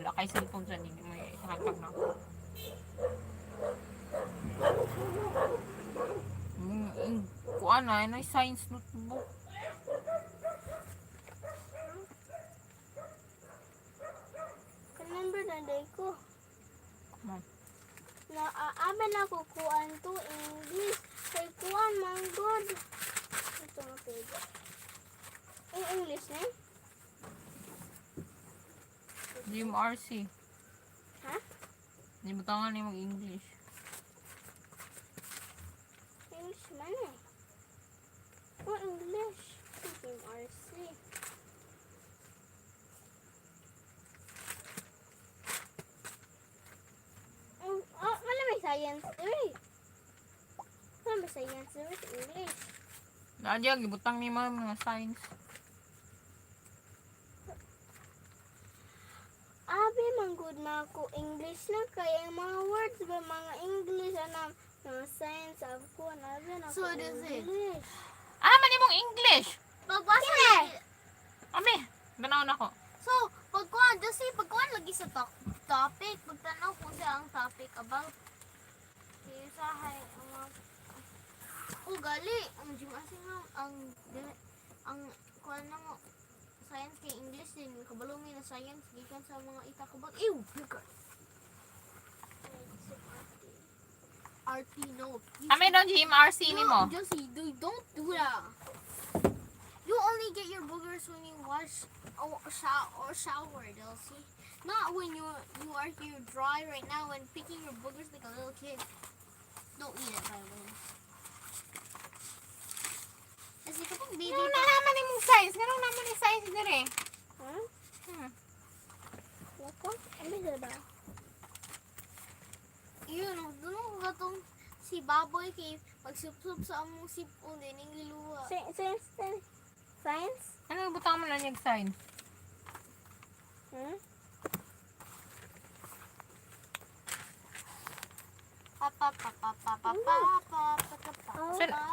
wala kay cellphone sa ninyo may hatag na. Kuan na science notebook. Remember na day ko. Ma'am. Na amin ako kuan to English. Kay kuan man good. Ito na pwede. English na? GMRC. Ha? Hindi mo tangan ni mag-English. English man eh. Oh, English. RC. Wala may science eh. Wala may science eh. English. Nadya, gibutang ni ma'am mga science. Abi, manggod na ako English na. Kaya yung mga words ba, mga English, ano, mga science, ako, abi na ako So, this is- English. Man imong English. Magbasa Kine? Ami, ganaon ako. So, pagkuhan, just say, pagkuhan lagi sa topic. Pagtanaw kung siya ang topic about. Isahay, gali. Ang Jimasi nga, ang kuhan na mo, science kay English din. Kabalumi na science, gikan sa mga itakubag. Ew! Bigger. RT note. Ami no GMRC ni mo. Josie, don't do that. You only get your boogers when you wash or shower, Delcy. Not when you are here dry right now and picking your boogers like a little kid. Don't eat it, by the way. Kasi kapag baby Ano na naman imong science? Ganun naman ni science dire. Huh? Wako? Abi na ba? yun, doon ko gatong si baboy kay pagsup-sup sa among sipon din yung liluwa. Science? Ano butang mo na niyag science? Hmm?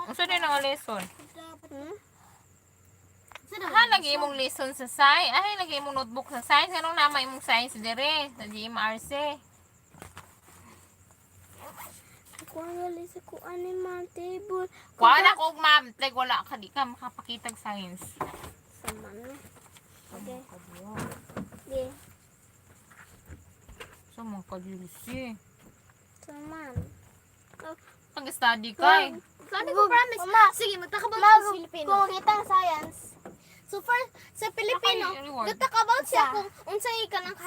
Unsa din ang lesson? Hmm? Lagi imong lesson sa science. Lagi imong notebook sa science. Anong nama imong science dire sa GMRC? Kuha gali sa kuan ni ma'am table. Wala ko ma'am, like wala ka di ka makapakitag science. Saman na. Okay. Okay. So mga kadilisi. Saman. Pag-study ka eh. Sabi ko promise. Mama, Sige, magtalk about Mag, sa Filipino. kung kitang science. So first, sa Filipino, Okay, reward. talk about siya Isa. kung unsay ka nang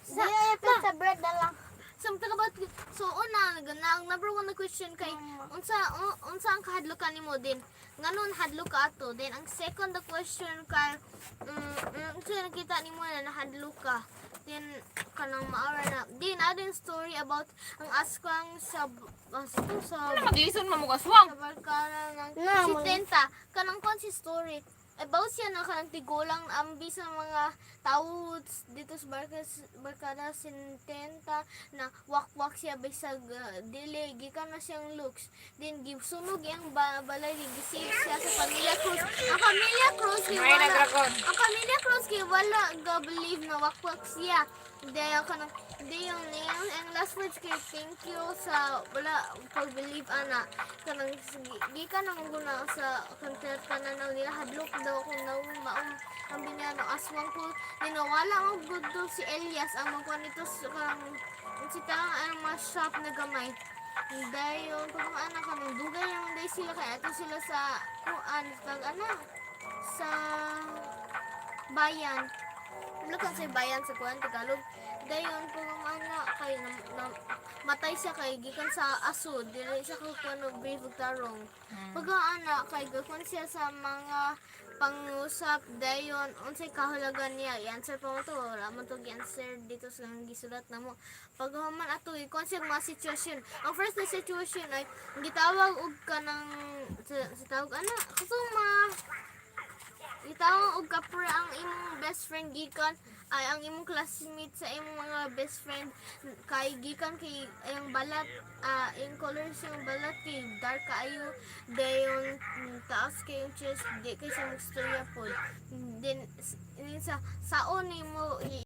Sa pizza bread na lang. so una ang number one na question kay unsa ang kahadlukan nimo din nganon hadlok ka ato then ang second na question kay unsa nakita nimo na nahadlok ka then kanang maara na din ading story about ang askwang sa Ano mag-listen mo mga aswang? sa barkada ng Na, si mo- Tenta kanang kon si story about siya na kanang tigulang ambi sa mga tao dito sa barkada si Tenta na wakwak siya bisag dili gikan na siyang looks then gisunog yang balay gisave siya sa pamilya Cruz ang pamilya Cruz kay Ay, wala nagragon. ang pamilya Cruz kay wala ga believe na wakwak siya dahil kanang yung name and last words kay thank you sa wala pag-believe ana kanang gikan nang guna sa content kanang nila hadlok daw kung daw maong ang binano aswang ko dinawala ang good to si Elias ang magkuhan nito sa si tang ang mga shop na gamay dahil yung kung ano kanang dugay lang dahil sila kaya ato sila sa kuan kag ano sa bayan Lukan sa bayan sa kuan Tagalog. Dayon kung ana kay matay siya kay gikan sa aso dili siya ko kuno brave ug tarong. Pag ana kay gakon siya sa mga pangusap dayon unsay kahulugan niya i-answer pa mo to wala man to gi-answer dito sa gisulat namo pag human ato ikon siya mga situation ang first na situation ay gitawag og kanang sa tawag ana kasuma gitawag og kapra ang imong best friend gikan ay ang imong classmate sa imong mga best friend kay gikan kay yung balat yung colors yung balat kay dark kaayo dayon taas kay yung chest di kay sa magstorya pod then sa saon nimo